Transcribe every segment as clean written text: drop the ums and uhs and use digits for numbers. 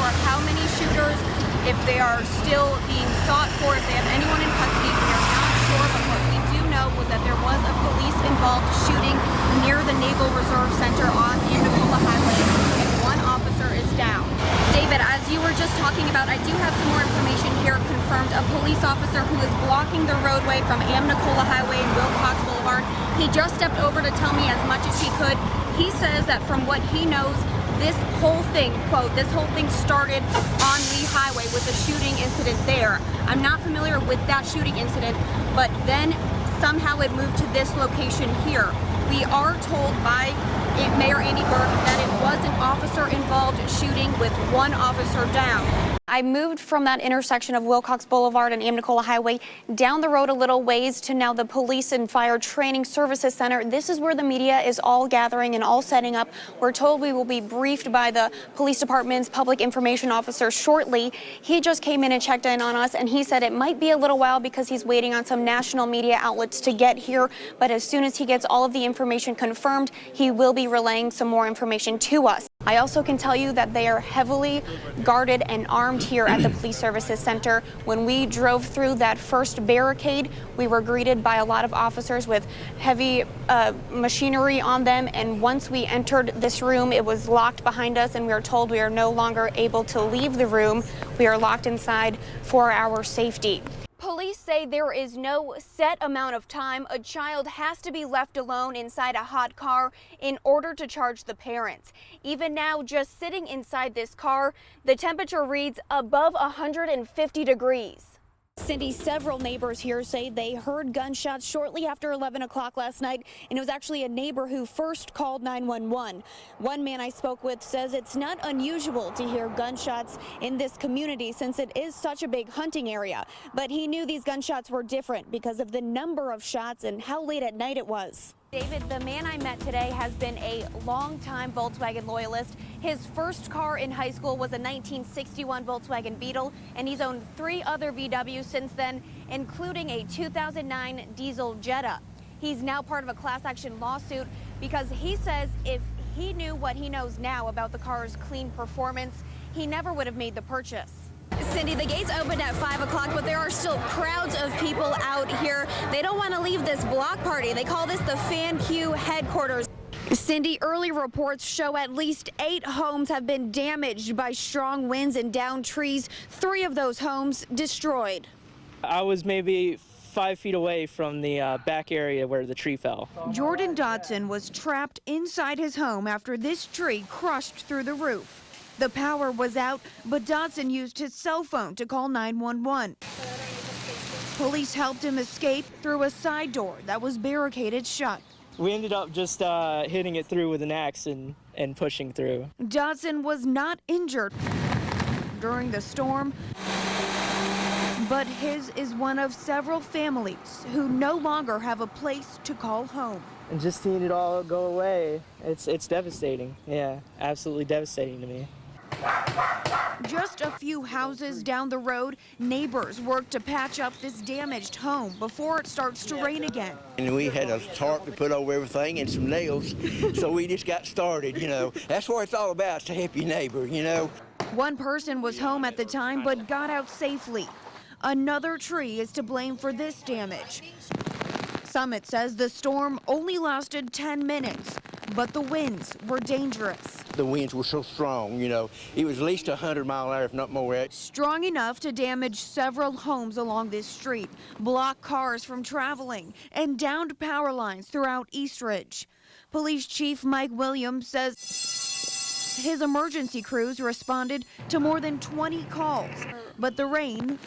sure how many shooters, if they are still being sought for, if they have anyone in custody. We are not sure, but what we do know was that there was a police-involved shooting near the Naval Reserve Center on Indicola Highway, and one officer is down. David, as you were just talking about, I do have some more information here confirmed. A police officer who is blocking the roadway from Amnicola Highway and Wilcox Boulevard, he just stepped over to tell me as much as he could. He says that from what he knows, this whole thing, quote, this whole thing started on Lee Highway with a shooting incident there. I'm not familiar with that shooting incident, but then somehow it moved to this location here. We are told by Mayor Andy Burke that it was an officer-involved shooting with one officer down. I moved from that intersection of Wilcox Boulevard and Amnicola Highway down the road a little ways to now the Police and Fire Training Services Center. This is where the media is all gathering and all setting up. We're told we will be briefed by the police department's public information officer shortly. He just came in and checked in on us, and he said it might be a little while because he's waiting on some national media outlets to get here. But as soon as he gets all of the information confirmed, he will be relaying some more information to us. I also can tell you that they are heavily guarded and armed here at the Police Services Center. When we drove through that first barricade, we were greeted by a lot of officers with heavy machinery on them. And once we entered this room, it was locked behind us, and we are told we are no longer able to leave the room. We are locked inside for our safety. Police say there is no set amount of time a child has to be left alone inside a hot car in order to charge the parents. Even now, just sitting inside this car, the temperature reads above 150 degrees. Cindy, several neighbors here say they heard gunshots shortly after 11 o'clock last night, and it was actually a neighbor who first called 911. One man I spoke with says it's not unusual to hear gunshots in this community since it is such a big hunting area, but he knew these gunshots were different because of the number of shots and how late at night it was. David, the man I met today has been a longtime Volkswagen loyalist. His first car in high school was a 1961 Volkswagen Beetle, and he's owned 3 other VWs since then, including a 2009 diesel Jetta. He's now part of a class action lawsuit because he says if he knew what he knows now about the car's clean performance, he never would have made the purchase. Cindy, the gates opened at 5 o'clock, but there are still crowds of people out here. They don't want to leave this block party. They call this the Fan Q headquarters. Cindy, early reports show at least 8 homes have been damaged by strong winds and downed trees. 3 of those homes destroyed. I was maybe 5 feet away from the back area where the tree fell. Jordan Dodson was trapped inside his home after this tree crushed through the roof. The power was out, but Dodson used his cell phone to call 911. Police helped him escape through a side door that was barricaded shut. We ended up just hitting it through with an axe and pushing through. Dodson was not injured during the storm, but his is one of several families who no longer have a place to call home. And just seeing it all go away, it's devastating. Yeah, absolutely devastating to me. Just a few houses down the road, neighbors work to patch up this damaged home before it starts to rain again. And we had a tarp to put over everything and some nails, so we just got started, you know. That's what it's all about, to help your neighbor, you know. One person was home at the time but got out safely. Another tree is to blame for this damage. Summit says the storm only lasted 10 minutes, but the winds were dangerous. The winds were so strong, you know. It was at least 100 miles an hour, if not more. Strong enough to damage several homes along this street, block cars from traveling, and downed power lines throughout Eastridge. Police Chief Mike Williams says his emergency crews responded to more than 20 calls, but the rain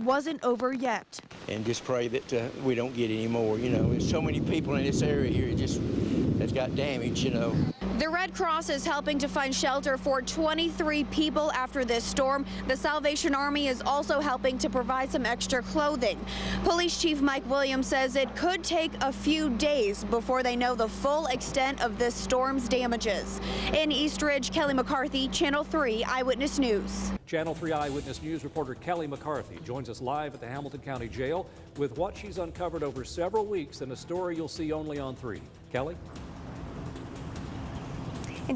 wasn't over yet. And just pray that we don't get any more, you know. There's so many people in this area here that's got damage, you know. The Red Cross is helping to find shelter for 23 people after this storm. The Salvation Army is also helping to provide some extra clothing. Police Chief Mike Williams says it could take a few days before they know the full extent of this storm's damages. In Eastridge, Kelly McCarthy, Channel 3 Eyewitness News. Channel 3 Eyewitness News reporter Kelly McCarthy joins us live at the Hamilton County Jail with what she's uncovered over several weeks and a story you'll see only on 3. Kelly?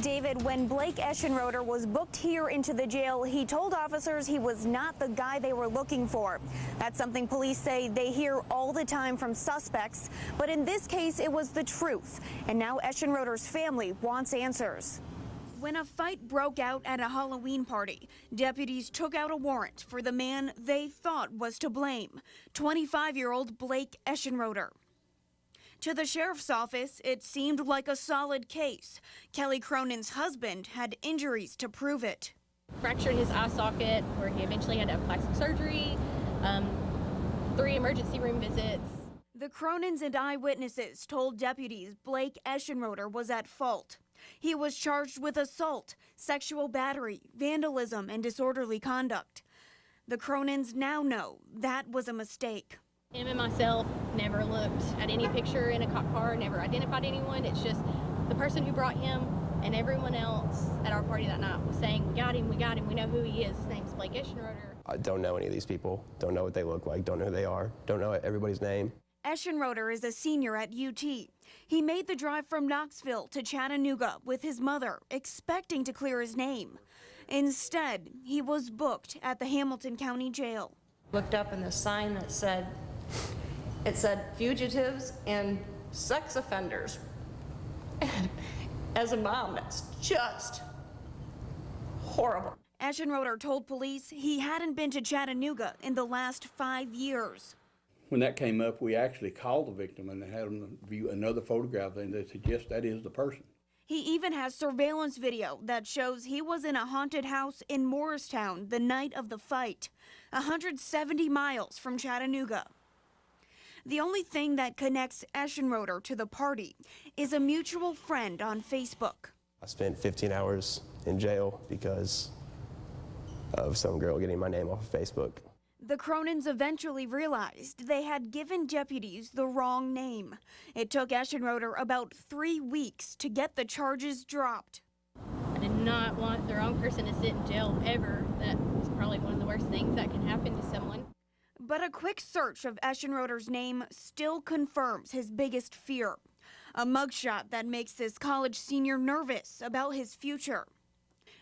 David, when Blake Eschenroder was booked here into the jail, he told officers he was not the guy they were looking for. That's something police say they hear all the time from suspects. But in this case, it was the truth. And now Eschenroder's family wants answers. When a fight broke out at a Halloween party, deputies took out a warrant for the man they thought was to blame, 25-year-old Blake Eschenroder. To the sheriff's office, it seemed like a solid case. Kelly Cronin's husband had injuries to prove it. Fractured his eye socket, where he eventually had to have plastic surgery, 3 emergency room visits. The Cronins and eyewitnesses told deputies Blake Eschenroder was at fault. He was charged with assault, sexual battery, vandalism, and disorderly conduct. The Cronins now know that was a mistake. Him and myself never looked at any picture in a cop car, never identified anyone. It's just the person who brought him and everyone else at our party that night was saying, we got him, we know who he is. His name's Blake Eschenroder. I don't know any of these people, don't know what they look like, don't know who they are, don't know everybody's name. Eschenroder is a senior at UT. He made the drive from Knoxville to Chattanooga with his mother, expecting to clear his name. Instead, he was booked at the Hamilton County Jail. Looked up in the sign that said, fugitives and sex offenders. And as a mom, that's just horrible. Eschenroder told police he hadn't been to Chattanooga in the last 5 years. When that came up, we actually called the victim and had them view another photograph, and they said, yes, that is the person. He even has surveillance video that shows he was in a haunted house in Morristown the night of the fight, 170 miles from Chattanooga. The only thing that connects Eschenroder to the party is a mutual friend on Facebook. I spent 15 hours in jail because of some girl getting my name off of Facebook. The Cronins eventually realized they had given deputies the wrong name. It took Eschenroder about 3 weeks to get the charges dropped. I did not want the wrong person to sit in jail ever. That was probably one of the worst things that can happen to someone. But a quick search of Eschenroder's name still confirms his biggest fear, a mugshot that makes this college senior nervous about his future.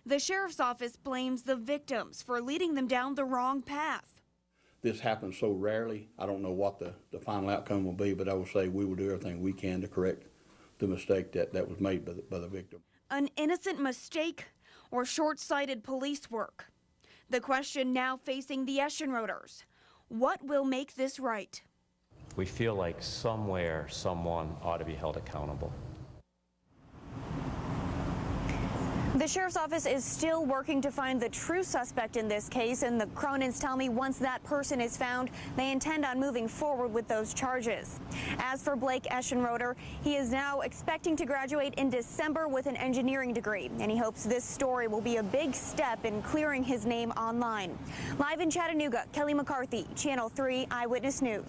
The sheriff's office blames the victims for leading them down the wrong path. This happens so rarely, I don't know what the final outcome will be, but I will say we will do everything we can to correct the mistake that was made by the victim. An innocent mistake or short-sighted police work? The question now facing the Eschenroders: what will make this right? We feel like somewhere someone ought to be held accountable. The sheriff's office is still working to find the true suspect in this case, and the Cronins tell me once that person is found, they intend on moving forward with those charges. As for Blake Eschenroder, he is now expecting to graduate in December with an engineering degree, and he hopes this story will be a big step in clearing his name online. Live in Chattanooga, Kelly McCarthy, Channel 3 Eyewitness News.